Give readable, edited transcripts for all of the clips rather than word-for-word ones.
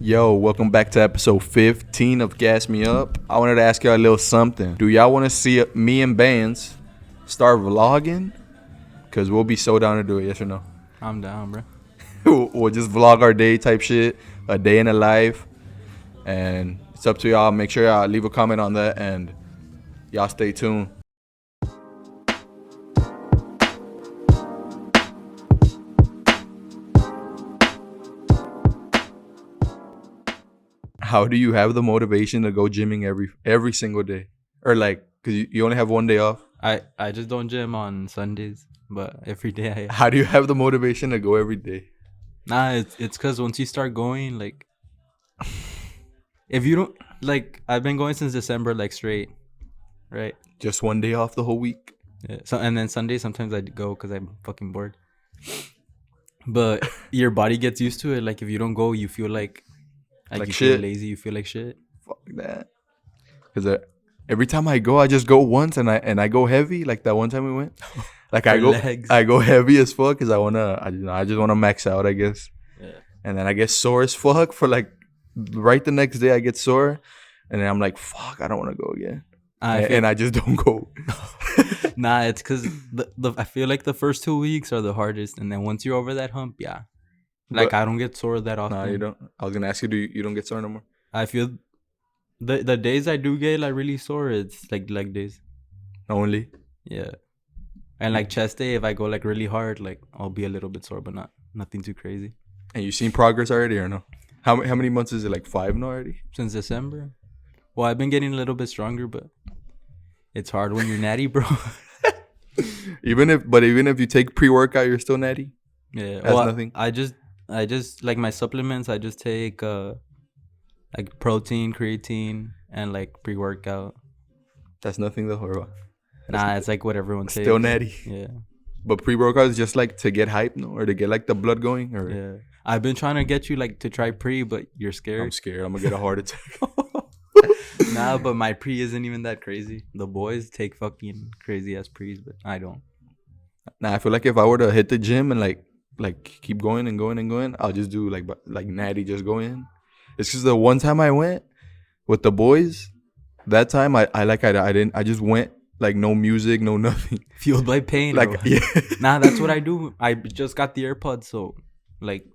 Yo, welcome back to episode 15 of Gas Me Up. I wanted to ask y'all a little something. Do y'all want to see me and Bands start vlogging? Because we'll be so down to do it, yes or no? I'm down, bro. We'll just vlog our day type shit, a day in a life. And it's up to y'all. Make sure y'all leave a comment on that and y'all stay tuned. How do you have the motivation to go gymming every single day? Or like, because you only have one day off? I just don't gym on Sundays, but every day How do you have the motivation to go every day? Nah, it's because once you start going, like, if you don't, like, I've been going since December, like, straight, right? Just one day off the whole week? Yeah. So, and then Sunday, sometimes I go because I'm fucking bored. But your body gets used to it. Like, if you don't go, you feel like you shit. feel lazy, you feel like shit. Fuck that. Because every time I go, I just go once and I go heavy. Like that one time we went. Like I go heavy as fuck because I just wanna max out, I guess. Yeah. And then I get sore as fuck for like right the next day I get sore, and then I'm like, fuck, I don't want to go again. And I just don't go. Nah, it's because I feel like the first 2 weeks are the hardest, and then once you're over that hump, yeah. Like, I don't get sore that often. Nah, you don't. I was gonna ask you, you don't get sore no more? I feel the days I do get like really sore, it's like leg days. Only? Yeah. And like chest day, if I go like really hard, like I'll be a little bit sore, but nothing too crazy. And you seen progress already or no? How many months is it? Like 5 now already? Since December. Well, I've been getting a little bit stronger, but it's hard when you're natty, bro. Even if you take pre-workout, you're still natty? Yeah. That's nothing. I just like my supplements, I just take like protein, creatine, and like pre-workout. That's nothing though, or what? Nah, it's like what everyone takes. Still natty. Yeah. But pre-workout is just like to get hype, no? Or to get like the blood going? Or yeah. I've been trying to get you like to try pre, but you're scared. I'm scared. I'm gonna get a heart attack. Nah, but my pre isn't even that crazy. The boys take fucking crazy ass pre's, but I don't. Nah, I feel like if I were to hit the gym and like keep going and going and going, I'll just do like natty, just go in. It's because the one time I went with the boys, that time I just went like no music, no nothing. Fueled by pain. Like, yeah. Nah, that's what I do. I just got the AirPods, so like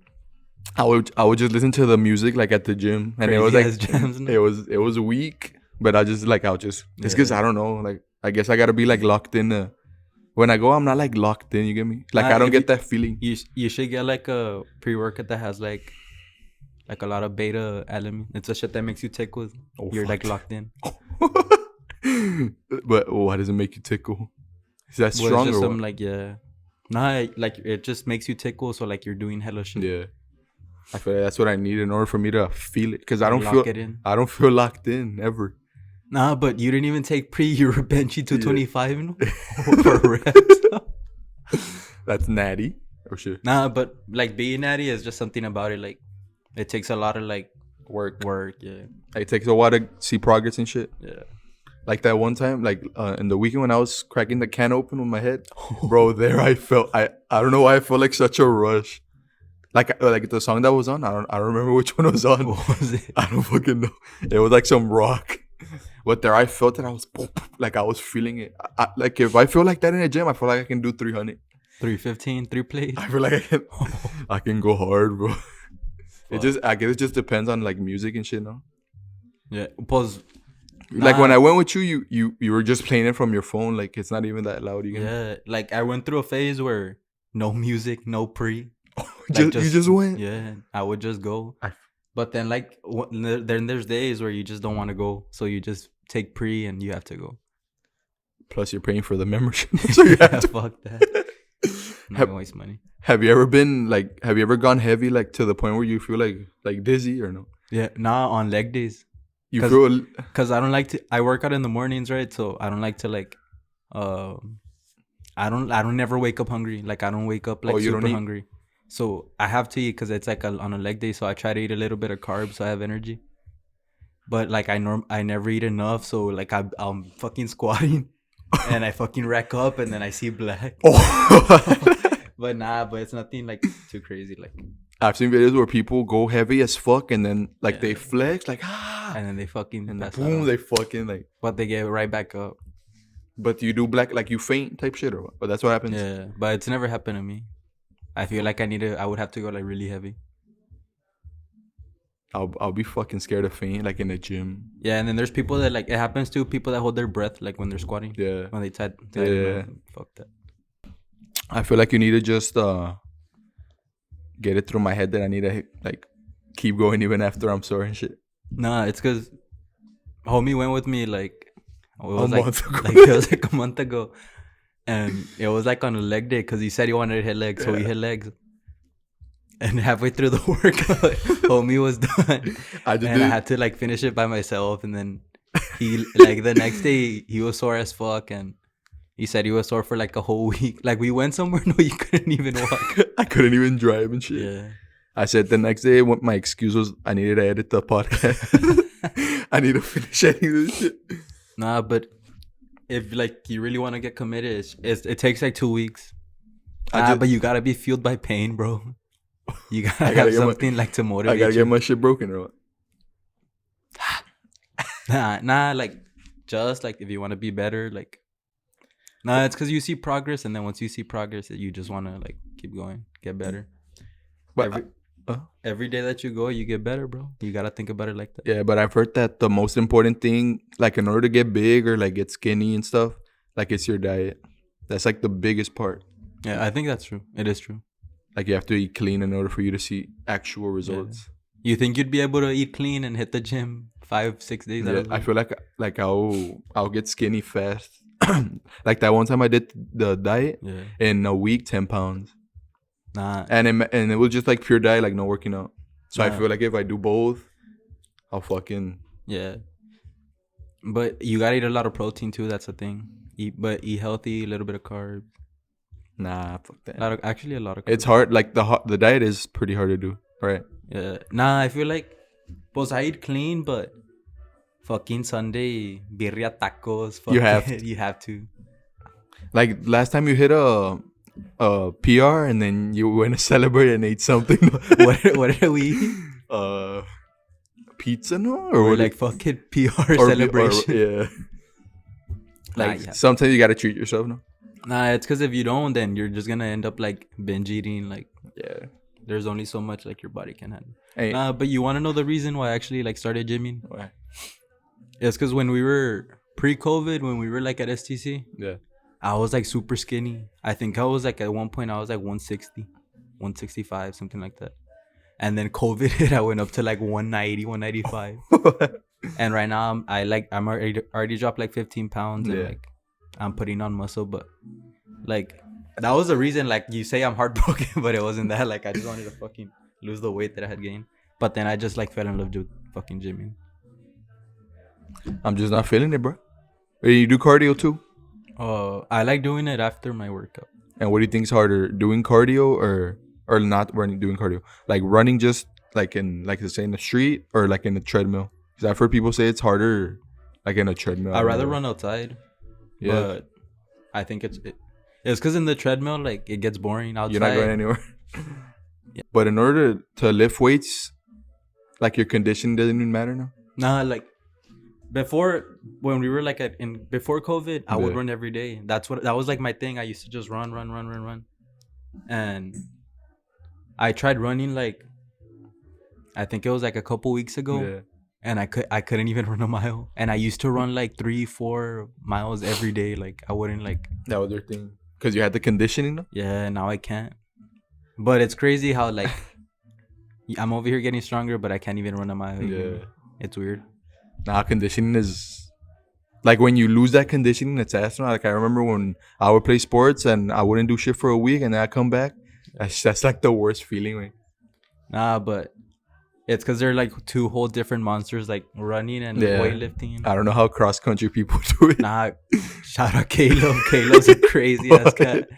I would just listen to the music like at the gym, and it was like jams, it was weak, but it's because I don't know, like I guess I gotta be like locked in. When I go, I'm not like locked in. You get me? Like I don't get that feeling. You should get like a pre-workout that has like a lot of beta alanine. It's a shit that makes you tickle. You're like locked in. But why does it make you tickle? Is that strong it's just or what? Like yeah, nah, like it just makes you tickle. So like you're doing hella shit. Yeah, I feel like that's what I need in order for me to feel it. Because I don't feel locked in ever. Nah, but you didn't even take pre. You were benching 225 for reps. That's natty. Oh shit. Nah, but like being natty is just something about it. Like it takes a lot of like work. Yeah. It takes a while to see progress and shit. Yeah. Like that one time, like in the weekend when I was cracking the can open with my head, bro. There I felt I don't know why I felt like such a rush. Like the song that was on, I don't remember which one was on. What was it? I don't fucking know. It was like some rock. But there I felt that I was like I was feeling it. Like if I feel like that in a gym, I feel like I can do 300. 315, 3 plates. I feel like I can go hard, bro. I guess it just depends on like music and shit, no? Yeah. Pause. Like when I went with you were just playing it from your phone. Like it's not even that loud. Yeah. Like I went through a phase where no music, no pre. You just went? Yeah. I would just go. But then like then there's days where you just don't want to go. So you just take pre and you have to go. Plus you're paying for the membership. So you have to. Fuck that. I'm not gonna waste money. Have you ever gone heavy like to the point where you feel like dizzy or no? Yeah. Nah, on leg days. Because I don't like to. I work out in the mornings, right? So I don't like to like. I don't never wake up hungry. Like I don't wake up like super hungry. So I have to eat because it's like on a leg day. So I try to eat a little bit of carbs so I have energy. But like I never eat enough. So like I'm fucking squatting, and I fucking rack up, and then I see black. Oh. But it's nothing like too crazy. Like I've seen videos where people go heavy as fuck and then like they Yeah. flex like And then they fucking and then pass out. boom, they fucking like. But they get right back up. But you do black like you faint type shit or what? But that's what happens. Yeah, but it's never happened to me. I feel like I would have to go like really heavy. I'll be fucking scared of faint like in the gym. Yeah, and then there's people that like it happens to people that hold their breath like when they're squatting. Yeah. When they tie Yeah. fuck that. I feel like you need to just get it through my head that I need to like keep going even after I'm sore and shit. Nah, it's cause homie went with me like it was month ago. like it was like a month ago, and it was like on a leg day because he said he wanted to hit legs, so he hit legs. And halfway through the workout, homie was done, I had to like finish it by myself. And then he like the next day he was sore as fuck, and he said he was sore for like a whole week. Like we went somewhere, no, you couldn't even walk. I couldn't even drive and shit. Yeah. I said the next day, what my excuse was, I needed to edit the podcast. I need to finish editing this shit. Nah, but if like you really want to get committed, it takes like 2 weeks. But you gotta be fueled by pain, bro. You gotta have something like to motivate you. I gotta get my shit broken or what? Nah, like just like if you want to be better, like nah, it's because you see progress, and then once you see progress, you just want to like keep going, get better. But every day that you go, you get better, bro. You gotta think about it like that. Yeah, but I've heard that the most important thing, like in order to get big or like get skinny and stuff, like it's your diet. That's like the biggest part. Yeah, I think that's true. It is true. Like you have to eat clean in order for you to see actual results. Yeah. You think you'd be able to eat clean and hit the gym 5-6 days out of the week? I feel like I'll get skinny fast. Like that one time I did the diet in a week, 10 pounds. Nah. And it was just like pure diet, like no working out. So I feel like if I do both, I'll fucking... Yeah. But you gotta eat a lot of protein too, that's the thing. Eat healthy, a little bit of carbs. Nah, fuck that. A lot of carbs. It's hard. Like the diet is pretty hard to do, right? Yeah. Nah, I feel like, pues I eat clean, but fucking Sunday birria tacos. You have to. Like last time you hit a PR and then you went to celebrate and ate something. what did we eat? Pizza, no? Or like fucking PR celebration. Yeah. Like sometimes you gotta treat yourself, no? Nah, it's because if you don't, then you're just gonna end up like binge eating. Like, yeah, there's only so much like your body can handle. Hey. Nah, but you want to know the reason why I actually like started gymming? Why? It's because when we were pre-COVID, when we were like at STC, yeah, I was like super skinny. I think I was like at one point I was like 160, 165, something like that. And then COVID hit, I went up to like 190, 195. And right now I'm already dropped like 15 pounds and like I'm putting on muscle. But like that was the reason, like you say I'm heartbroken, but it wasn't that. Like I just wanted to fucking lose the weight that I had gained. But then I just like fell in love with fucking gymming. I'm just not feeling it, bro. You do cardio too? I like doing it after my workout. And what do you think is harder, doing cardio or not doing cardio? Like running just like in like say in the street or like in the treadmill? Because I've heard people say it's harder like in a treadmill. I'd rather run outside. Yeah. But I think it's because in the treadmill like it gets boring outside. You're not going anywhere. Yeah. But in order to lift weights, like your conditioning doesn't even matter now? Nah, like before when we were like before COVID, I would run every day. That was like my thing. I used to just run. And I tried running like I think it was like a couple weeks ago. Yeah. And I couldn't even run a mile. And I used to run like 3-4 miles every day. Like I wouldn't like. That was your thing. Because you had the conditioning though? Yeah, now I can't. But it's crazy how like I'm over here getting stronger, but I can't even run a mile. Yeah. It's weird. Nah, conditioning is like when you lose that conditioning, it's ass. Like I remember when I would play sports and I wouldn't do shit for a week and then I come back. That's like the worst feeling. Like. Nah, but it's because they're like two whole different monsters, like running and weightlifting. I don't know how cross country people do it. Nah, shout out Caleb. Caleb's a crazy ass cat.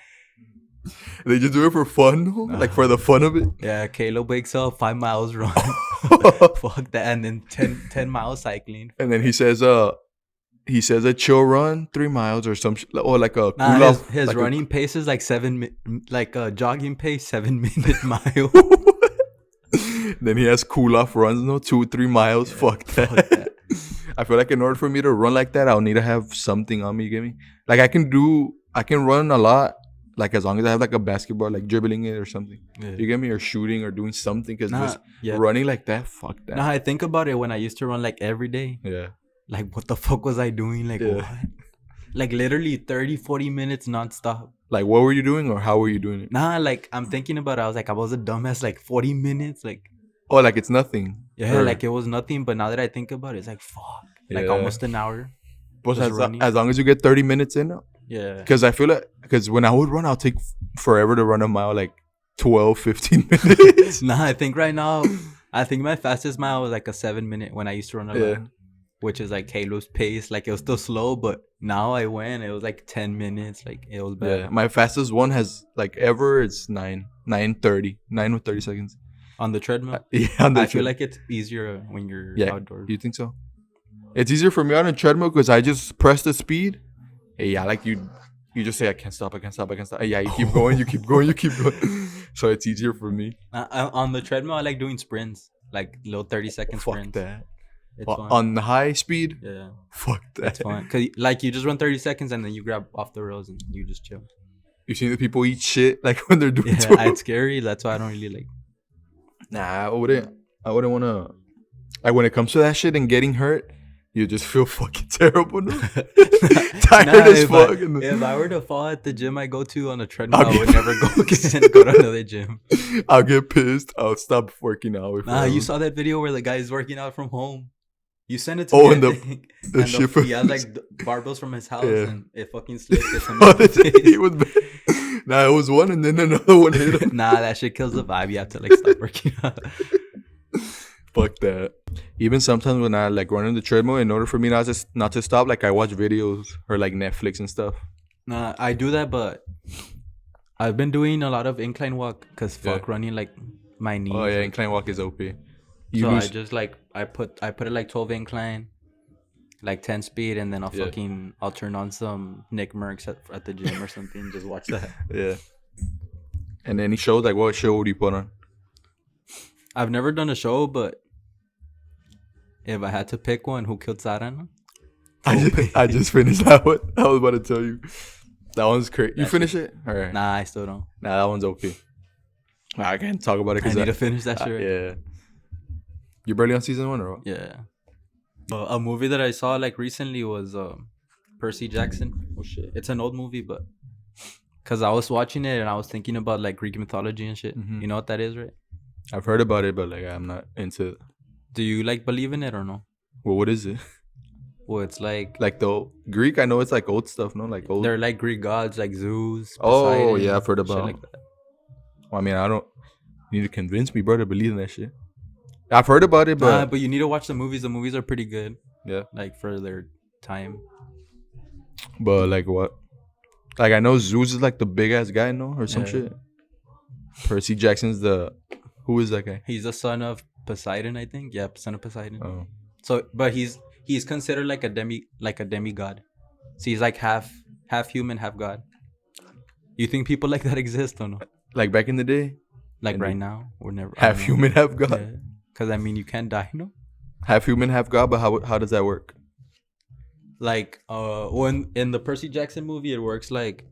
They just do it for fun, like for the fun of it. Yeah, Caleb wakes up 5 miles run. Fuck that, and then 10 miles cycling. And then he says a chill run 3 miles or some or like a cool off. His like running pace is like jogging pace 7 minute mile. Then he has cool off runs, 2-3 miles. Yeah, Fuck that. fuck that. I feel like in order for me to run like that, I'll need to have something on me. You get me? Like I can run a lot. Like as long as I have like a basketball, like dribbling it or something. Yeah. You get me? Or shooting or doing something. Cause Nah, just yeah. running like that, fuck that. Now I think about it when I used to run like every day. Yeah. Like what the fuck was I doing? Like Yeah. what? Like literally 30-40 minutes nonstop. Like what were you doing or how were you doing it? Nah, like I'm thinking about it. I was like, I was a dumbass. Like 40 minutes. Like Oh, like it's nothing. yeah, Or- like it was nothing. But now that I think about it, it's like fuck. Like Yeah. almost an hour. But just as running. long as you get 30 minutes in, Yeah. because I feel like when I would run, I'll take forever to run a mile, like 12, 15 minutes. Nah, I think right now, I think my fastest mile was like a 7-minute when I used to run a Yeah. lot, which is like Halo's pace. Like it was still slow, but now I went. It was like 10 minutes. Like it was bad. Yeah, my fastest one has like ever. It's 9:30, 9 with 30 seconds. On the treadmill, Yeah, on the I feel tread- like it's easier when you're Yeah, outdoors. you think so? It's easier for me on a treadmill because I just press the speed. Hey, yeah, like you just say I can't stop. Hey, yeah, you keep going, you keep going. So it's easier for me. On the treadmill, I like doing sprints, like little 30-second Fuck sprints. that. It's fun. On the high speed. Yeah, Fuck that. it's fun because like you just run 30 seconds and then you grab off the rails and you just chill. You seen the people eat shit like when they're doing Yeah, 12? it's scary. That's why I don't really like. Nah, I wouldn't want to. Like when it comes to that shit and getting hurt, you just feel fucking terrible. No? Tired as if fuck. if I were to fall at the gym I go to on a treadmill, I'll I would get- never go again. Go to another gym. I'll get pissed. I'll stop working out. If Nah, I- you saw that video where the guy is working out from home. You sent it to Oh, me. and I the- think. the And shit he has like barbells from his house, Yeah. and it fucking slipped. Hit him Oh, in the it face. was bad. Nah, it was one and then another one hit him. Nah, that shit kills the vibe. You have to like stop working out. Fuck that. Even sometimes when I like run on the treadmill, in order for me not to stop, like I watch videos or like Netflix and stuff. Nah, I do that, but I've been doing a lot of incline walk because fuck Yeah. running like my knees. Oh yeah, like, incline walk is OP. You so lose. I just like I put it like 12 incline, like 10 speed, and then I'll turn on some Nick Merckx at the gym or something. Just watch that. Yeah. And any shows, like what show would you put on? I've never done a show, but if I had to pick one, Who Killed Sarah? I just finished that one. I was about to tell you. That one's crazy. You That finish it? All right. Nah, I still don't. Nah, that one's OP. I can't talk about it I because need to finish that shit. Right? yeah. You barely on season 1 or what? Yeah. A movie that I saw like recently was Percy Jackson. Oh shit, it's an old movie, but because I was watching it and I was thinking about like Greek mythology and shit. Mhm. You know what that is, right? I've heard about it, but like I'm not into it. Do you like believe in it or no? Well, what is it? Well, it's like Like the Greek? I know it's like old stuff, no? Like old. they're like Greek gods, like Zeus. Oh, Poseidon, yeah, I've heard shit about- like that. Well, I mean, I don't. You need to convince me, bro, to believe in that shit. I've heard about it, but But you need to watch the movies. The movies are pretty good. yeah. Like for their time. But like what? Like I know Zeus is like the big ass guy, no, or some Yeah. shit. Percy Jackson's the. Who is that guy? He's the son of Poseidon, I think. Yeah, son of Poseidon. Oh. So, but he's considered like a demigod. So he's like half human, half god. You think people like that exist or no? Like back in the day, Like And right the- now, or never. half human, half god. Because I mean, you can't die, no? Half human, half god. But how does that work? Like when in the Percy Jackson movie, it works like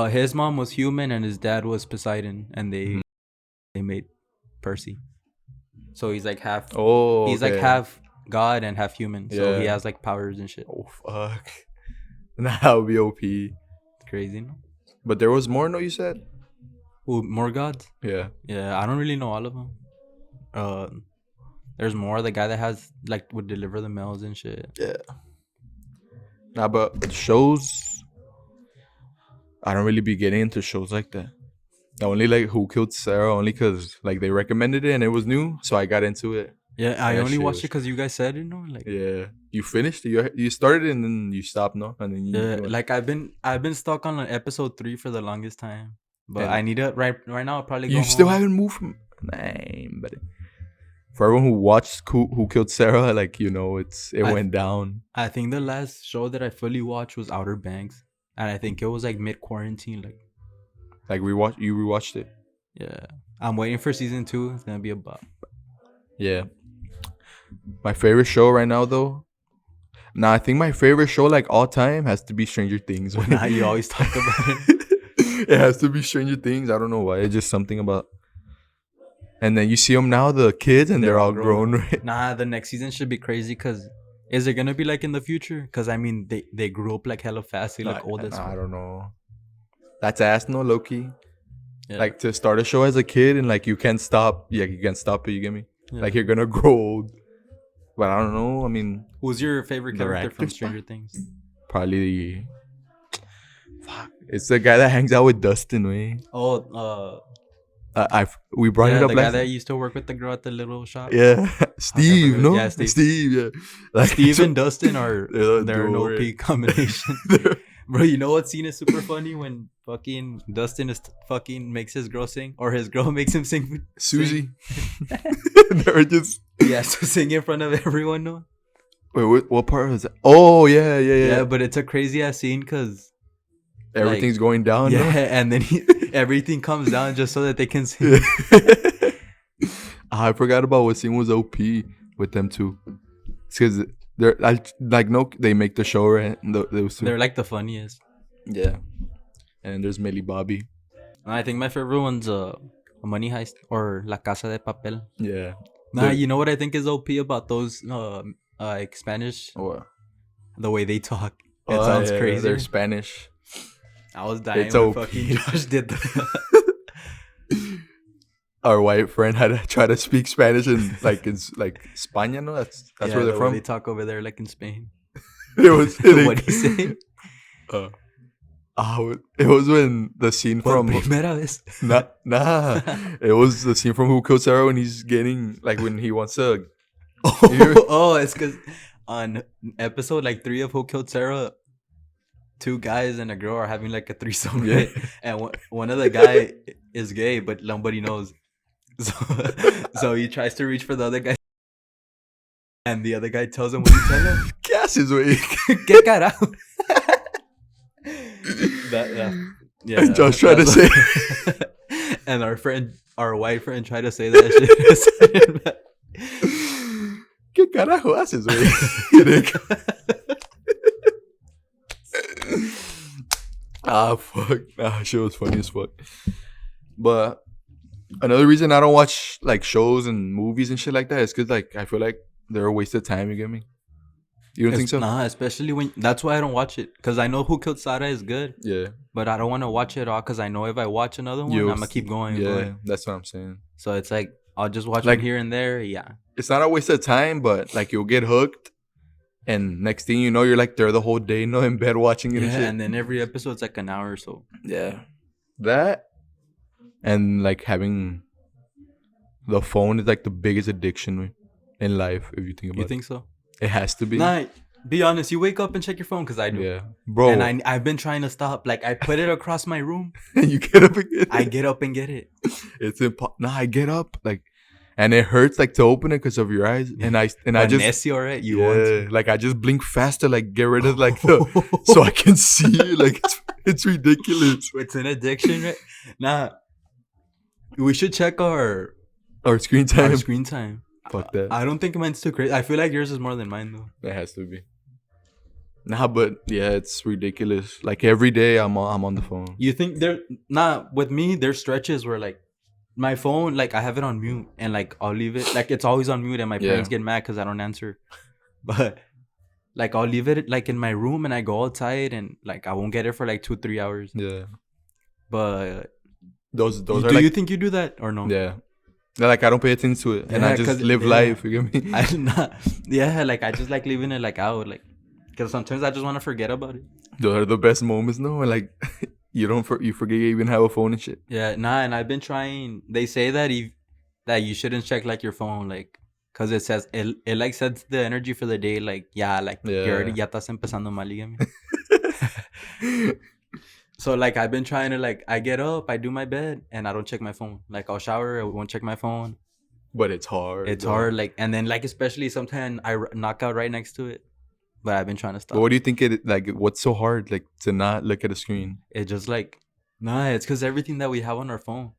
his mom was human and his dad was Poseidon, and they made Percy. So he's like half. Oh, He's like okay. half god and half human. So he Yeah. has like powers and shit. Oh fuck. That would be OP. It's crazy, no? But there was more. No, you said. Ooh, more gods? Yeah. Yeah, I don't really know all of them. There's more. The guy that has like would deliver the mails and shit. Yeah. Nah, but shows. I don't really be getting into shows like that. I only like Who Killed Sarah only because like they recommended it and it was new, so I got into it. Yeah, I That only shit watched was- it because you guys said it, no? Like, Yeah, you finished. You started and then you stopped, no? And then you like I've been stuck on episode 3 for the longest time, but And- I need to right now. I'll probably go you still home. haven't moved from. Nah, but for everyone who watched Who Killed Sarah, like it I- went down. I think the last show that I fully watched was Outer Banks, and I think it was like mid quarantine. Like, Like you rewatched it. Yeah, I'm waiting for season 2. It's gonna be a bop. Yeah. My favorite show right now, though. Nah, I think my favorite show, like all time, has to be Stranger Things. Well, now you always talk about it. It has to be Stranger Things. I don't know why. It's just something about. And then you see them now, the kids, and they're all grown. Right? Nah, the next season should be crazy. Cause is it gonna be like in the future? Cause I mean, they grew up like hella fast. They look old as I fuck. don't know. That's ass, no, low-key. Yeah. Like to start a show as a kid and like you can't stop. Yeah, you can't stop it. You get me? Yeah. Like you're gonna grow old. But I don't know. I mean, who's your favorite character from actors, Stranger Things? probably. Fuck. It's the guy that hangs out with Dustin, way. Oh, we brought it up the last. guy that used to work with the girl at the little shop. Yeah, Steve. No, Yeah, Steve. Yeah, like Steve and Dustin are they're an right? OP combination. Bro, you know what scene is super funny when fucking Dustin is fucking makes his girl sing, or his girl makes him sing. Susie. They're just so sing in front of everyone. No. wait. What part was that? Oh yeah. Yeah, but it's a crazy ass scene because everything's going down. Yeah, no? and then everything comes down just so that they can sing. I forgot about what scene was OP with them two. It's because they're like no, they make the show right. Those two. They're like the funniest. Yeah, and there's Millie Bobby. I think my favorite one's Money Heist or La Casa de Papel. Yeah. Nah, you know what I think is OP about those like Spanish? What? The way they talk. It sounds crazy. They're Spanish. I was dying It's when OP. fucking Josh did that. Our white friend had to try to speak Spanish in like España, no? That's where they're from. They talk over there like in Spain. It was What do you say? It was when the scene from primera vez. nah. It was the scene from Who Killed Sarah when he's getting like when he wants to. It's because on episode like 3 of Who Killed Sarah, 2 guys and a girl are having like a threesome, right? And one of the guy is gay, but nobody knows. So he tries to reach for the other guy, and the other guy tells him, "What do you tell him? ¿Qué haces, güey? ¿Qué carajo?" Yeah. Josh tried to say, and our white friend tried to say that shit. ¿Qué carajo haces, güey? Fuck. Shit was funny as fuck. But another reason I don't watch like shows and movies and shit like that is because like I feel like they're a waste of time. You get me? You don't think so? Nah, especially when that's why I don't watch it, because I know Who Killed Sarah is good. Yeah. But I don't want to watch it all because I know if I watch another one, I'm gonna keep going. Yeah, that's what I'm saying. So it's like I'll just watch like one here and there. Yeah. It's not a waste of time, but like you'll get hooked, and next thing you know, you're like there the whole day, in bed watching it. Yeah, and shit. and then every episode's like an hour or so. Yeah. That and like having the phone is like the biggest addiction in life if you think about it. You think so? It has to be. Nah, be honest. You wake up and check your phone because I do. Yeah, bro. And I've been trying to stop. Like I put it across my room. You get up and get it. I get up and get it. It's impossible. Nah, I get up like, and it hurts like to open it because of your eyes. And I just Necio, right? You want to. like I just blink faster, like get rid of like the so I can see. Like it's ridiculous. It's an addiction, right? Nah. We should check our screen time. Our screen time. Fuck that. I don't think mine's too crazy. I feel like yours is more than mine though. It has to be. Nah, but yeah, it's ridiculous. Like every day, I'm on the phone. You think with me, there's stretches where like my phone, like I have it on mute and like I'll leave it like it's always on mute and my parents get mad because I don't answer. But like I'll leave it like in my room and I go outside and like I won't get it for like 2-3 hours. Yeah. But those do are like, you think you do that or no? Yeah. Like I don't pay attention to it and I just live life. You get me? Like I just like leaving it like out like. Because sometimes I just want to forget about it. Those are the best moments, no? Like, you forget you even have a phone and shit. Yeah, and I've been trying. They say that you shouldn't check like your phone, like, because it says it like sets the energy for the day. Like, you're already ya estás empezando mal, So like I've been trying to like I get up, I do my bed, and I don't check my phone. Like I'll shower, I won't check my phone. But it's hard. It's hard, like, and then like especially sometimes I knock out right next to it. But I've been trying to stop. But what do you think what's so hard, like, to not look at a screen? It's just like, it's because everything that we have on our phone.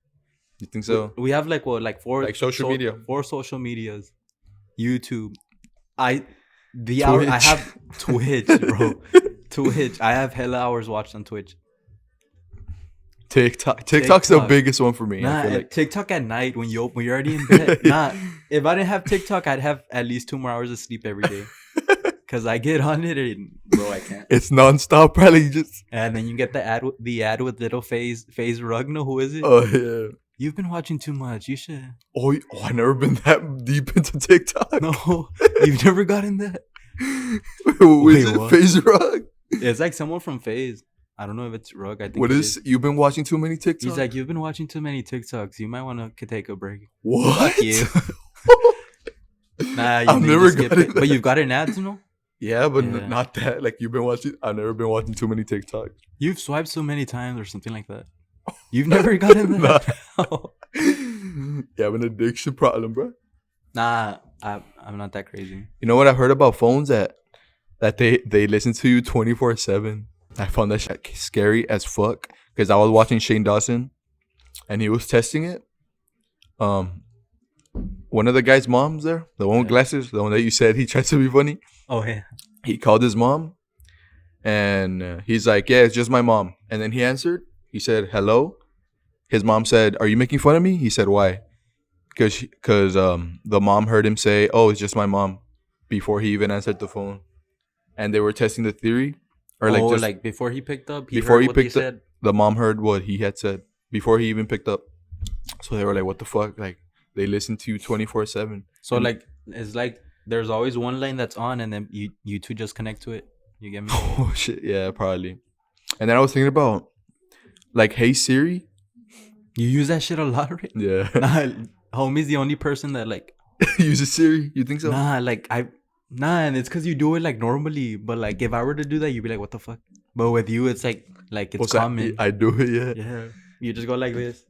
You think so? We have like what, like four, Like social media. 4 social medias. YouTube. I Twitch. have Twitch, bro. Twitch. I have hella hours watched on Twitch. TikTok's the biggest one for me. Nah, I feel like TikTok at night when you're already in bed. Nah, if I didn't have TikTok, I'd have at least 2 more hours of sleep every day. Cause I get on it and bro, I can't. It's nonstop, probably just. And then you get the ad with little FaZe Rugno. Who is it? Oh yeah. You've been watching too much. You should. Oh, I never been that deep into TikTok. No, you've never gotten that. Wait, is it FaZe Rug? It's like someone from FaZe. I don't know if it's Rug. I think. What is? You've been watching too many TikToks? He's like, you've been watching too many TikToks. You might want to take a break. What? Fuck you. Nah, I've never got it. But you've gotten ads, you know? Yeah, but not that. Like you've been watching. I've never been watching too many TikToks. You've swiped so many times or something like that. You've never gotten that. You have an addiction problem, bro. Nah, I'm not that crazy. You know what I've heard about phones that they listen to you 24/7. I found that shit scary as fuck because I was watching Shane Dawson, and he was testing it. One of the guy's moms there, the one with glasses, the one that you said he tried to be funny. Oh yeah. He called his mom, and he's like, "Yeah, it's just my mom." And then he answered. He said, "Hello." His mom said, "Are you making fun of me?" He said, "Why?" Because the mom heard him say, "Oh, it's just my mom," before he even answered the phone, and they were testing the theory, or like before he picked up. Said. The mom heard what he had said before he even picked up. So they were like, "What the fuck?" Like they listen to you 24/7. So like it's like there's always one line that's on, and then you two just connect to it. You get me? Oh shit, yeah, probably. And then I was thinking about like, "Hey Siri." You use that shit a lot, right? Yeah. Nah, homie's the only person that like uses Siri. You think so? Nah, like and it's because you do it like normally. But like if I were to do that, you'd be like, "What the fuck?" But with you, it's like it's common. I do it, yeah. Yeah. You just go like this.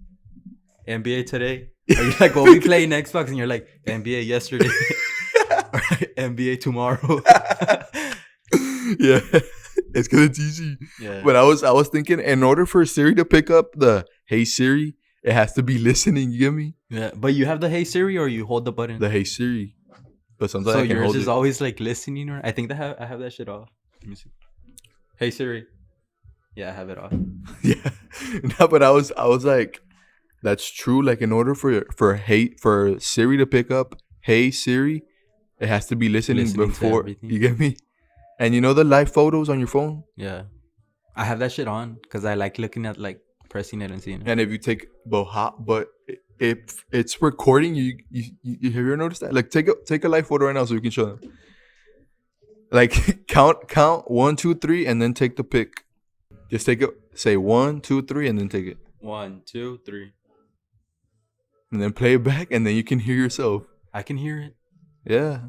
NBA today. Or you're like, "Well, we playing Xbox," and you're like, "NBA yesterday." Or NBA tomorrow. Yeah. It's because it's easy. Yeah. But I was thinking, in order for Siri to pick up the "Hey Siri," it has to be listening. You get me? Yeah. But you have the "Hey Siri" or you hold the button? The "Hey Siri." But sometimes so I can yours hold is it. always like listening, or I think that I have that shit off. Let me see. "Hey Siri." Yeah, I have it off. Yeah. No, but I was like, that's true. Like in order for Siri to pick up "Hey Siri," it has to be listening before. You get me? And you know the live photos on your phone? Yeah. I have that shit on because I like looking at like pressing it and seeing it. And if you take but if it's recording, you have you ever noticed that? Like take a live photo right now so we can show them. Like count 1, 2, 3 and then take the pic. Just take it, say 1, 2, 3 and then take it. 1, 2, 3. And then play it back and then you can hear yourself. I can hear it. Yeah.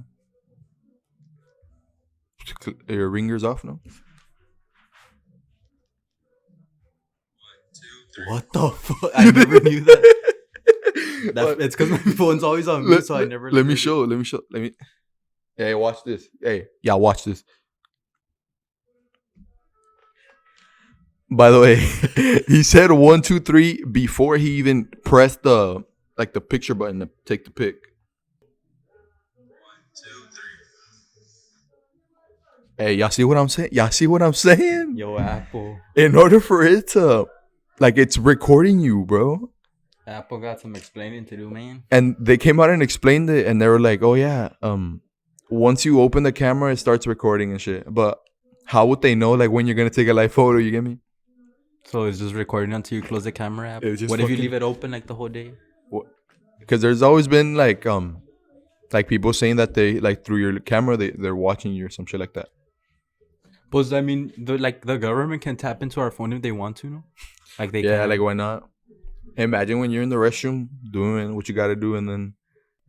Your ringer's off now. 1, 2, 3. What the fuck? I never knew that. It's because my phone's always on mute, so I never. Let me show. Hey, watch this. Watch this. By the way, he said 1, 2, 3 before he even pressed the picture button to take the pic. 1, 2, 3. Hey, y'all see what I'm saying? Yo, Apple. In order for it to, it's recording you, bro. Apple got some explaining to do, man. And they came out and explained it, and they were like, "Oh yeah, once you open the camera, it starts recording and shit." But how would they know when you're gonna take a live photo? You get me? So it's just recording until you close the camera app. What if you leave it open the whole day? Because there's always been people saying that they through your camera they're watching you or some shit like that. But I mean, the government can tap into our phone if they want to, no? They can. Why not? Imagine when you're in the restroom doing what you gotta do, and then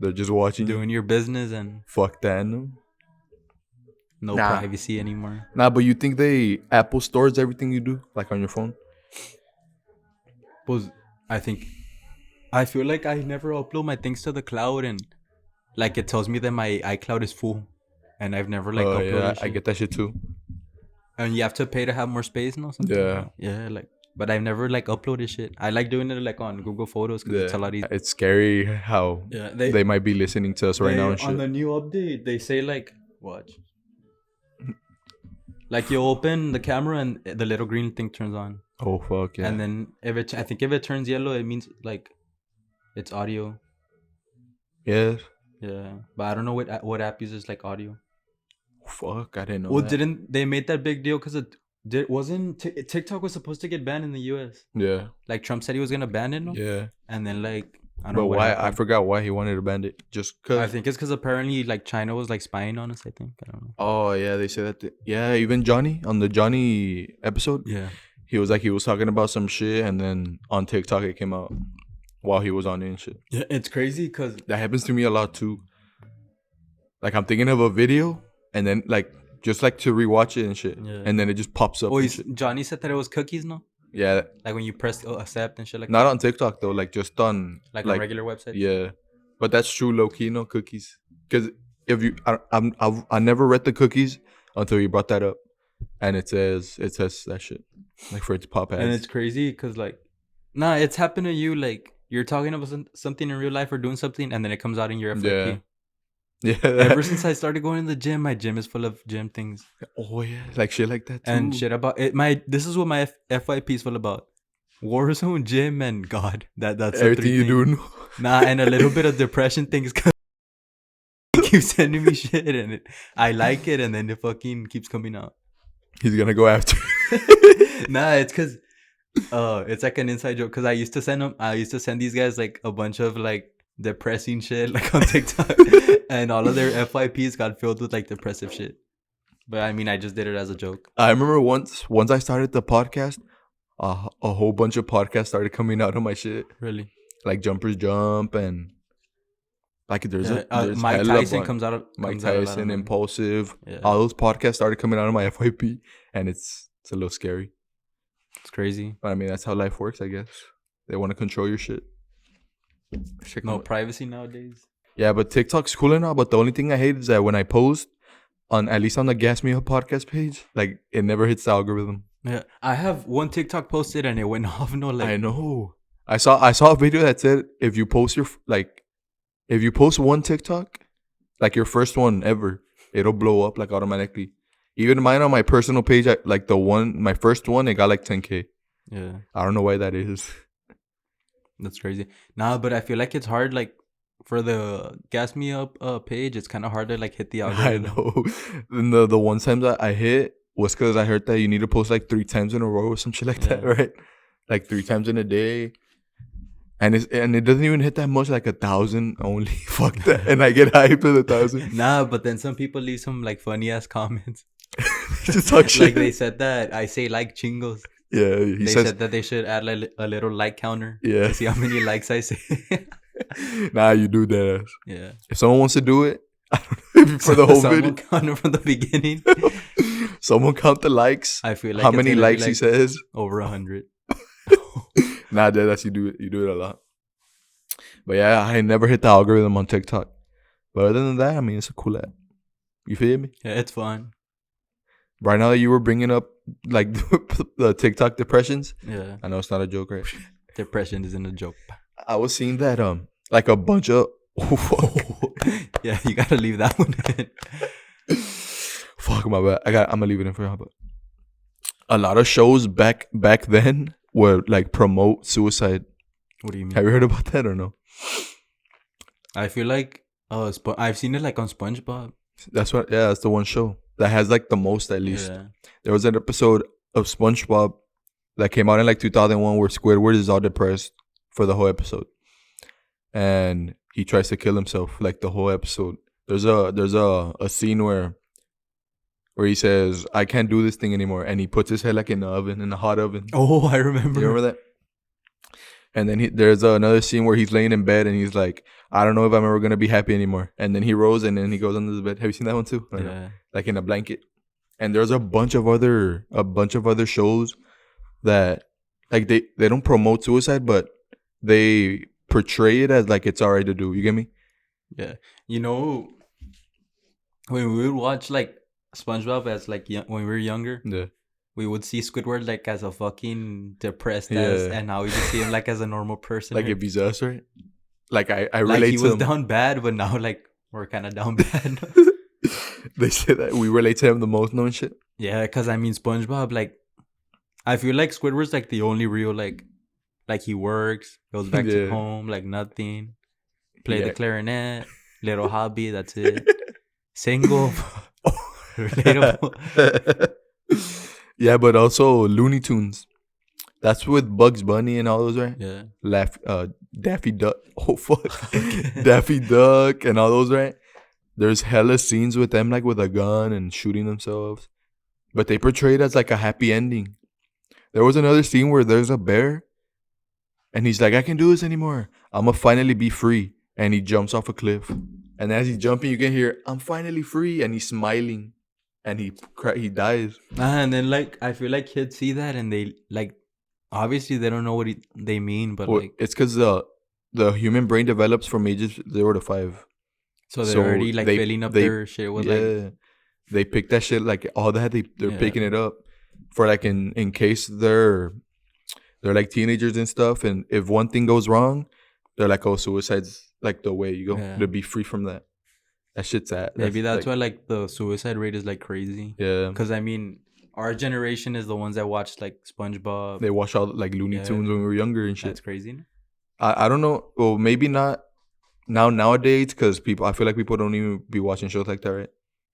they're just watching doing your business, and fuck that, no privacy anymore. Nah, but you think Apple stores everything you do on your phone? But I feel like I never upload my things to the cloud, and it tells me that my iCloud is full, and I've never uploaded. I get that shit too. And you have to pay to have more space, no? Yeah. Yeah, but I've never like uploaded shit. I like doing it like on Google Photos because it's a lot easier. It's scary how they might be listening to us right now and shit. On the new update, they say like, watch. Like you open the camera and the little green thing turns on. Oh fuck yeah! And then I think if it turns yellow, it means like it's audio. Yes. Yeah, but I don't know what app uses like audio. Fuck, I didn't know. Well, didn't they made that big deal because wasn't TikTok was supposed to get banned in the U.S. Yeah. Like Trump said he was gonna ban it. No? Yeah. And then like I don't know why happened. I forgot why he wanted to ban it. Just cause I think it's because apparently like China was like spying on us. I think I don't know. Oh yeah, they say that. Yeah, even Johnny on the Johnny episode. Yeah. He was talking about some shit, and then on TikTok it came out while he was on it and shit. Yeah, it's crazy because that happens to me a lot too. Like I'm thinking of a video, and then like just like to rewatch it and shit, and then it just pops up. Oh, Johnny said that it was cookies, no? Yeah. Like when you press accept and shit like that. Not on TikTok though, like just on like on regular websites. Yeah, but that's true, low key, no cookies. Because if you, I never read the cookies until you brought that up, and it says that shit like for it to pop ads. And it's crazy because like, nah, it's happened to you. Like you're talking about something in real life or doing something, and then it comes out in your FYP. Yeah. Ever since I started going to the gym, my gym is full of gym things. Oh yeah, like shit like that too. And shit about it. This is what my FYP is full about: Warzone, gym, and God. That's everything you do. Nah, and a little bit of depression things. Keep sending me shit, and I like it, and then it fucking keeps coming out. He's gonna go after. Nah, it's because it's like an inside joke. Because I used to send these guys like a bunch of like depressing shit like on TikTok, and all of their FYPs got filled with like depressive shit. But I mean, I just did it as a joke. I remember once I started the podcast, a whole bunch of podcasts started coming out of my shit. Really? Like Jumpers Jump and like there's Mike Tyson comes out of Mike Tyson, Impulsive. Yeah. All those podcasts started coming out of my FYP, and it's a little scary. It's crazy. But I mean, that's how life works, I guess. They want to control your shit. No privacy nowadays. Yeah, but TikTok's cool and all, but the only thing I hate is that when I post at least on the Gas Me Up podcast page, like it never hits the algorithm. Yeah, I have one TikTok posted and it went off. No, like I know. I saw a video that said if you post one TikTok, like your first one ever, it'll blow up like automatically. Even mine on my personal page, my first one, it got like 10K. Yeah, I don't know why that is. That's crazy. Nah, but I feel like it's hard, like, for the Gas Me Up page, it's kind of hard to, like, hit the algorithm. I know. And the one time that I hit was because I heard that you need to post, like, 3 times in a row or some shit like that, right? Like, 3 times in a day. And it doesn't even hit that much, like 1,000 only. Fuck that. And I get hyped with 1,000. Nah, but then some people leave some, like, funny-ass comments. Just talk shit. Like, they said that I say, like, chingos. Yeah, they said that they should add like a little like counter. Yeah, to see how many likes I say. Nah, you do that. Yeah. If someone wants to do it, I don't know, for the whole video, count it from the beginning. Someone count the likes. I feel like how many likes he says. Over 100. Nah, that's you do it. You do it a lot. But yeah, I never hit the algorithm on TikTok. But other than that, I mean, it's a cool app. You feel me? Yeah, it's fun. Right now that you were bringing up like the TikTok depressions, yeah, I know it's not a joke, right? Depression isn't a joke. I was seeing that like a bunch of yeah, you gotta leave that one in. Fuck my bad. I'm gonna leave it in for y'all. But a lot of shows back then were like promote suicide. What do you mean? Have you heard about that or no? I feel like I've seen it like on SpongeBob. That's the one show that has like the most, at least. Yeah. There was an episode of SpongeBob that came out in like 2001 where Squidward is all depressed for the whole episode, and he tries to kill himself like the whole episode. There's a scene where he says, "I can't do this thing anymore," and he puts his head like in a hot oven. Oh, I remember. You remember that? And then there's another scene where he's laying in bed and he's like, I don't know if I'm ever going to be happy anymore. And then he rose and then he goes under the bed. Have you seen that one too? Yeah. No? Like in a blanket. And there's a bunch of other shows that like they don't promote suicide, but they portray it as like it's all right to do. You get me? Yeah. You know, when we would watch like SpongeBob as like when we were younger, yeah, we would see Squidward like as a fucking depressed ass, Yeah. and now we just see him like as a normal person. Like right? if he's us, right? Like I Like relate he to was him. down bad, but now like we're kind of down bad. They say that we relate to him the most, no and shit. Yeah, because I mean SpongeBob, like I feel like Squidward's like the only real like he works, goes back to Yeah. home, like nothing. Play the Yeah. clarinet, little hobby, that's it. Single, relatable. Yeah, but also Looney Tunes. That's with Bugs Bunny and all those, right? Yeah. Daffy Duck. Oh fuck, Daffy Duck and all those, right? There's hella scenes with them like with a gun and shooting themselves, but they portray it as like a happy ending. There was another scene where there's a bear, and he's like, "I can't do this anymore. I'ma finally be free." And he jumps off a cliff, and as he's jumping, you can hear, "I'm finally free," and he's smiling, and he dies. And then like I feel like kids see that and they like obviously they don't know what they mean, but Well, like it's because the human brain develops from ages 0 to 5. so they're already like filling up their shit with like they pick that shit like all that they're picking it up for like in case they're like teenagers and stuff, and if one thing goes wrong, they're like, oh, suicide's like the way you go to be free from that. That shit's at maybe that's like, why like the suicide rate is like crazy. Yeah, because I mean our generation is the ones that watched like SpongeBob. They watched all like Looney Tunes when we were younger and shit. That's crazy. I don't know. Well, maybe not nowadays, because I feel like people don't even be watching shows like that, right?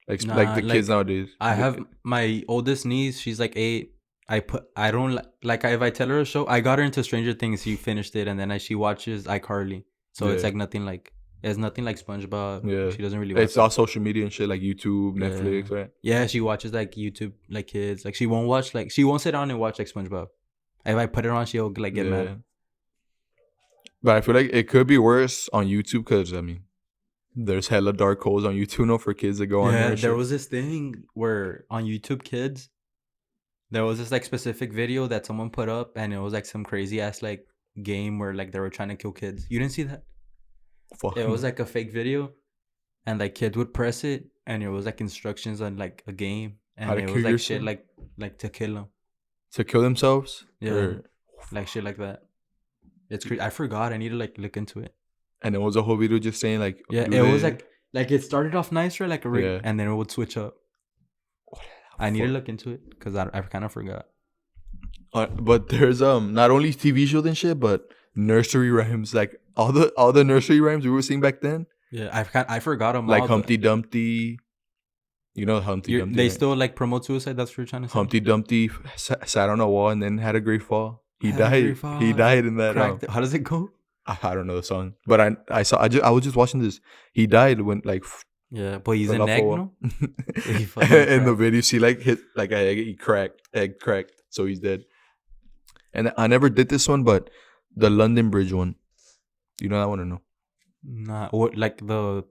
Like the kids nowadays. I have my oldest niece. She's like 8. I don't like if I tell her a show. I got her into Stranger Things. She finished it, and then she watches iCarly. So it's like nothing like it's nothing like SpongeBob. Yeah, she doesn't really watch it's all social media and shit like YouTube, Netflix, right? Yeah, she watches like YouTube like kids. Like she won't sit down and watch like SpongeBob. If I put it on, she'll like get mad. But I feel like it could be worse on YouTube because I mean, there's hella dark holes on YouTube, no, for kids that go on there. Yeah, there was this thing where on YouTube Kids, there was this like specific video that someone put up, and it was like some crazy ass like game where like they were trying to kill kids. You didn't see that? Fuck. It was like a fake video, and like kids would press it, and it was like instructions on like a game, and it was like shit like to kill them, to kill themselves. Yeah, like shit like that. It's crazy. I forgot. I need to like look into it. And it was a whole video just saying like, yeah, it was like it started off nice, right? Like a rig, and then it would switch up. I need to look into it because I kind of forgot. But there's not only TV shows and shit, but nursery rhymes, like all the nursery rhymes we were seeing back then. Yeah, I forgot them. Like Humpty Dumpty. You know Humpty Dumpty. They still like promote suicide. That's what you're trying to say. Humpty Dumpty sat on a wall and then had a great fall. He died. He died in that. How does it go? I don't know the song, but I was just watching this. He died when like. Yeah, but he's an egg, no? In the video, see like hit like an egg, egg cracked, so he's dead. And I never did this one, but the London Bridge one. You know that one or no? Nah, what like the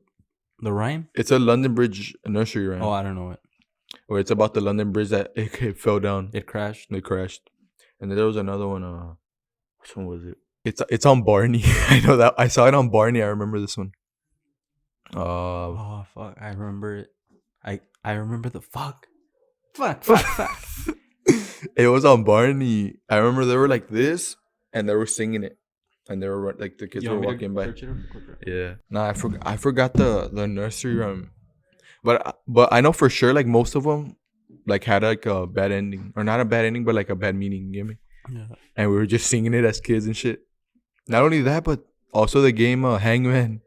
rhyme? It's a London Bridge nursery rhyme. Oh, I don't know it. Or it's about the London Bridge that it fell down. It crashed. And then there was another one. Which one was it? It's on Barney. I know that. I saw it on Barney. I remember this one. Oh fuck! I remember it. I remember the fuck. It was on Barney. I remember they were like this, and they were singing it, and they were like the kids were walking by. Yeah. Nah, I forgot the nursery rhyme, but I know for sure like most of them like had like a bad ending, or not a bad ending, but like a bad meaning. You get me? Yeah. And we were just singing it as kids and shit. Not only that, but also the game Hangman.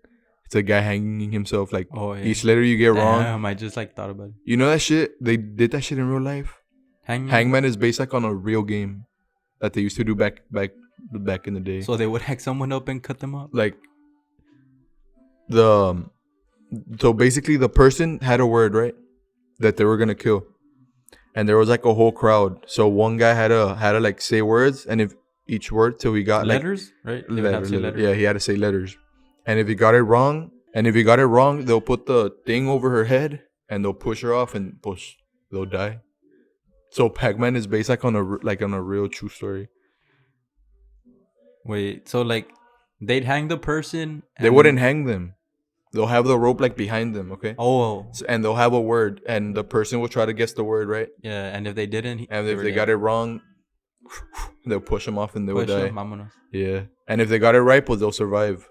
It's a guy hanging himself. Like each letter you get wrong. I just like thought about it. You know that shit? They did that shit in real life. Hangman is based like on a real game that they used to do back in the day. So they would hack someone up and cut them up. Like so basically the person had a word, right, that they were gonna kill, and there was like a whole crowd. So one guy had to like say words, and if each word till we got letters, like, right? Letters. Yeah, he had to say letters. And if he got it wrong, they'll put the thing over her head and they'll push her off and they'll die. So Pac-Man is based like on a real true story. Wait, so like they'd hang the person? They wouldn't hang them. they'll have the rope like behind them, okay? Oh. And they'll have a word, and the person will try to guess the word, right? Yeah, and if they didn't, and if they got it wrong, they'll push them off and they will die. Vámonos. Yeah, and if they got it right, well, they'll survive.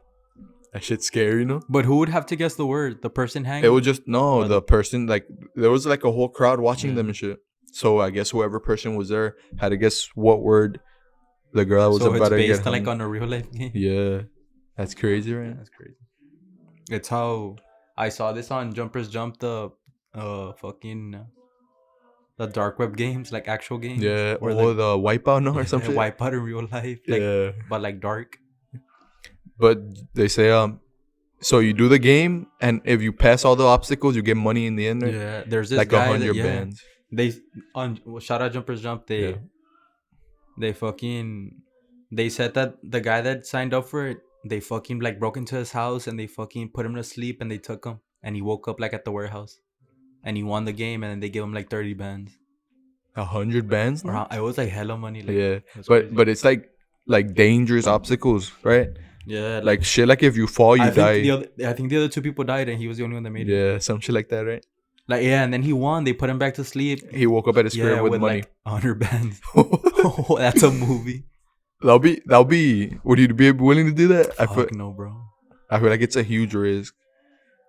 That shit's scary, you know? But who would have to guess the word? The person hanging? It would just the person, like there was like a whole crowd watching them and shit. So I guess whoever person was there had to guess what word the girl was about to get. So it's based like on a real life game. Yeah, that's crazy, right? Yeah, that's crazy. It's how I saw this on Jumpers Jump, the fucking the dark web games, like actual games. Yeah, or the Wipeout, no, or something. Wipeout in real life. Like, yeah, but like dark. But they say so you do the game, and if you pass all the obstacles, you get money in the end. Right? Yeah, there's this like guy 100 bands. They on shout out Jumpers Jump. They said that the guy that signed up for it, they fucking like broke into his house and they fucking put him to sleep and they took him and he woke up like at the warehouse, and he won the game and then they gave him like 30 bands. 100 bands? Or it was like hella money. Like, yeah, but it's like dangerous obstacles, right? Yeah, like shit. Like if you fall, you die. I think the other two people died, and he was the only one that made it. Yeah, some shit like that, right? Like and then he won. They put him back to sleep. He woke up at his crib with money. Like 100 bands. Oh, that's a movie. That'll be. Would you be willing to do that? No, bro. I feel like it's a huge risk,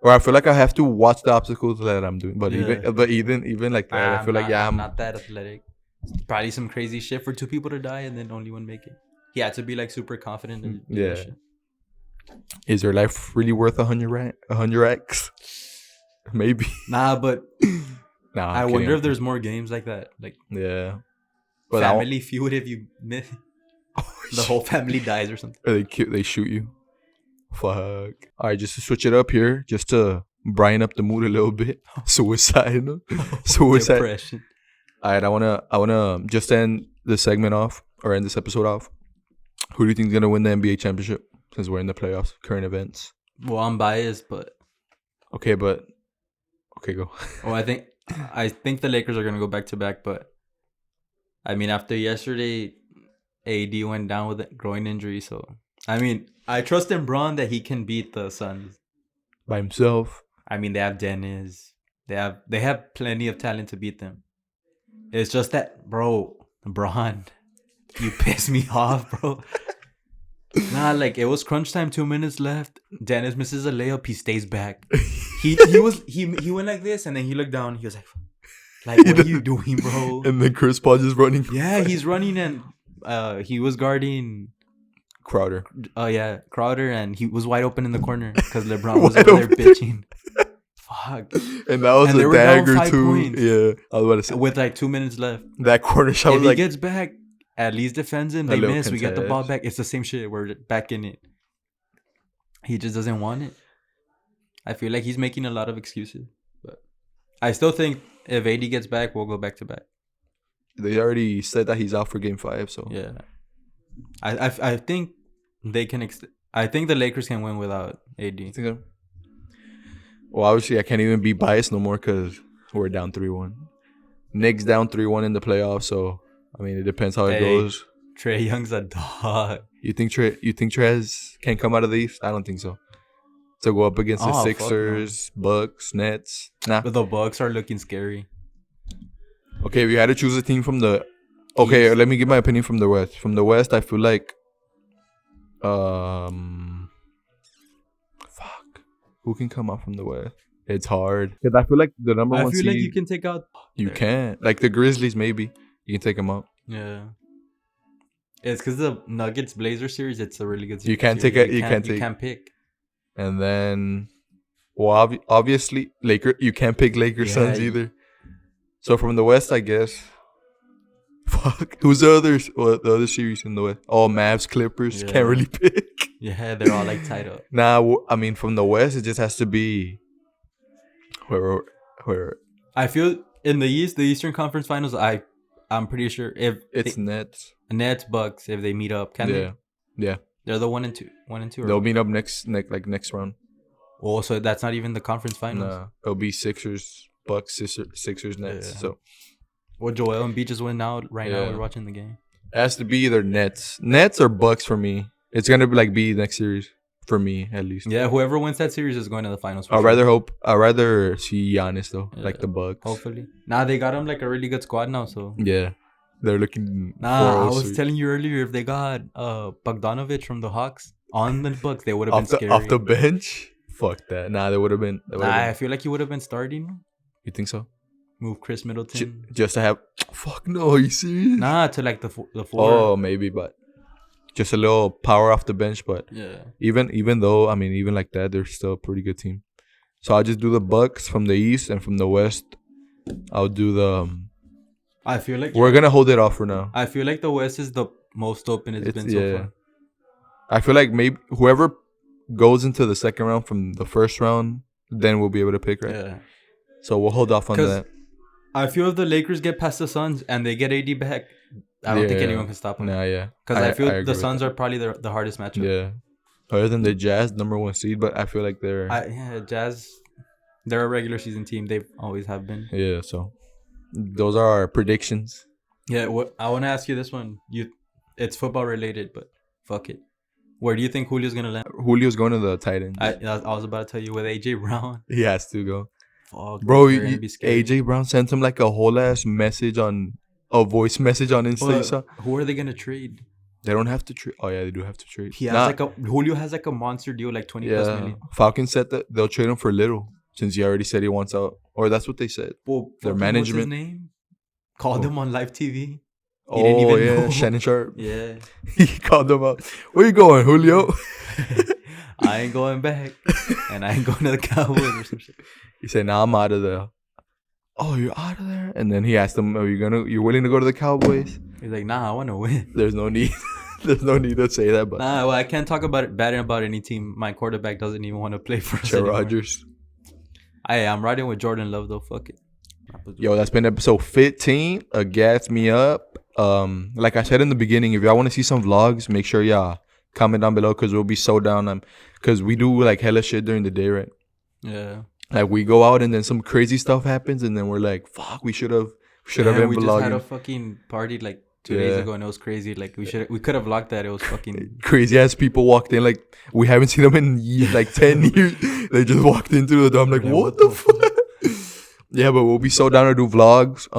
or I feel like I have to watch the obstacles that I'm doing. But even like that, I feel like I'm not that athletic. Probably some crazy shit for two people to die and then only one make it. He had to be like super confident and shit. Is your life really worth 100x? Maybe. But I wonder if there's more games like that. Like but Family Feud, if you miss, the whole family dies or something. Or they shoot you. Fuck. All right, just to switch it up here, just to brighten up the mood a little bit. Suicide, no? Suicide. Depression. All right, I wanna just end this segment off, or end this episode off. Who do you think is gonna win the NBA championship? Since we're in the playoffs, current events. Well, I'm biased, but okay, go. Well, I think the Lakers are gonna go back to back, but I mean, after yesterday, AD went down with a groin injury, so I mean, I trust in Braun that he can beat the Suns by himself. I mean, they have Dennis, they have plenty of talent to beat them. It's just that, bro, Braun, you piss me off, bro. Nah, like it was crunch time, 2 minutes left. Dennis misses a layup. He stays back. He went like this, and then he looked down. He was like what are you doing, bro? And then Chris Paul just running. Yeah, he's running, and he was guarding Crowder. Crowder, and he was wide open in the corner because LeBron was over there bitching. Fuck. And that was a dagger too. Points. Yeah, I was about to say with like 2 minutes left. That corner shot. If he gets back. At least defends him. They miss. We get the ball back. It's the same shit. We're back in it. He just doesn't want it. I feel like he's making a lot of excuses. But I still think if AD gets back, we'll go back to back. They already said that he's out for Game 5. So yeah, I think they can. I think the Lakers can win without AD. Well, obviously I can't even be biased no more because we're down 3-1. Knicks down 3-1 in the playoffs. So. I mean, it depends how it goes. Trae Young's a dog. You think Trez can come out of the East? I don't think so. To go up against the Sixers, Bucks, Nets. Nah. But the Bucks are looking scary. Okay, if you had to choose a team from the... Okay, let me give my opinion from the West. From the West, I feel like... Fuck. Who can come out from the West? It's hard. Because I feel like the number one seed... I feel like you can take out... You can. Like the Grizzlies, maybe. You can take them out. Yeah. It's because the Nuggets Blazer series. It's a really good series. You can't take it. You can't pick. And then, well, obviously, you can't pick Lakers Suns either. So from the West, I guess. Fuck. Who's the other series in the West? Oh, Mavs, Clippers. Yeah. Can't really pick. Yeah, they're all like tied up. Nah, I mean from the West, it just has to be. Where. I feel in the East, the Eastern Conference Finals. I'm pretty sure if it's Nets, Bucks, if they meet up, can they? Yeah. They're the 1 and 2. They'll meet up next round. Oh, so that's not even the conference finals. Nah, it'll be Sixers, Bucks, Sixers, Nets. Yeah. So, well, Joel Embiid just went out right now. We're watching the game. It has to be either Nets or Bucks for me. It's gonna be next series for me at least. Yeah, whoever wins that series is going to the finals. I'd rather see Giannis though, like the Bucks. Hopefully. Nah, they got him like a really good squad now. So yeah, they're looking. Nah, I was telling you earlier, if they got Bogdanovich from the Hawks on the Bucks, they would have been scary. Off the bench. Fuck that. Nah, they would have been. I feel like he would have been starting. You think so? Move Chris Middleton. Just to have. Fuck no, are you serious? Nah, to like the four. Oh, maybe, but just a little power off the bench. But yeah, even though, I mean, even like that, they're still a pretty good team. So I'll just do the Bucks from the East, and from the West, I'll do the. I feel like we're gonna hold it off for now. I feel like the West is the most open it's been so far. I feel like maybe whoever goes into the second round from the first round, then we'll be able to pick, right? Yeah. So we'll hold off on that. I feel if the Lakers get past the Suns and they get AD back, I don't think anyone can stop them. Nah, yeah. Because I feel the Suns are probably the hardest matchup. Yeah. Other than the Jazz, #1 seed, but I feel like they're... Jazz, they're a regular season team. They always have been. Yeah, so those are our predictions. Yeah, I want to ask you this one. It's football related, but fuck it. Where do you think Julio's going to land? Julio's going to the Titans. I was about to tell you with AJ Brown. He has to go. Fuck, bro, AJ Brown sent him like a whole ass message a voice message on Insta. Who are they going to trade? They don't have to trade. Oh, yeah, they do have to trade. Julio has like a monster deal, like 20 plus million. Falcons said that they'll trade him for little since he already said he wants out. Or that's what they said. Well, their management. What's his name? Called him on live TV. He didn't even know. Shannon Sharp. Yeah. He called him out. Where you going, Julio? I ain't going back. And I ain't going to the Cowboys or some shit. He said, nah, I'm out of there. Oh, you're out of there? And then he asked him, you're willing to go to the Cowboys? He's like, nah, I want to win. There's no need. There's no need to say that. But well, I can't talk bad about any team. My quarterback doesn't even want to play for us anymore. Rodgers. I'm riding with Jordan Love, though. Fuck it. Yo, that's been episode 15. Gas me up. Like I said in the beginning, if y'all want to see some vlogs, make sure y'all comment down below because we'll be so down. Because we do like hella shit during the day, right? Yeah. Like we go out and then some crazy stuff happens and then we're like, fuck, we should have been vlogging. We just had a fucking party like 2 days ago and it was crazy. Like we could have vlogged that. It was fucking crazy ass people walked in. Like we haven't seen them in years, like 10 years. They just walked into the door. I'm like, what the fuck? Yeah, but we'll be so down to do vlogs.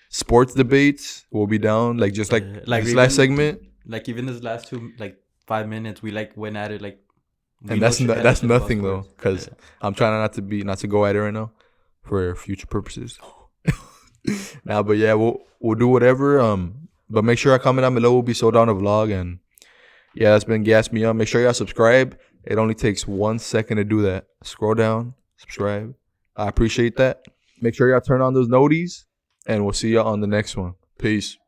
Sports debates, we'll be down. Like just like this last segment. Like even this last 5 minutes, we like went at it like. And that's nothing though, because I'm trying not to go at it right now, for future purposes. But yeah, we'll do whatever. But make sure I comment down below. We'll be so down to vlog, and yeah, that's been Gas Me Up. Make sure y'all subscribe. It only takes 1 second to do that. Scroll down, subscribe. I appreciate that. Make sure y'all turn on those noties, and we'll see y'all on the next one. Peace.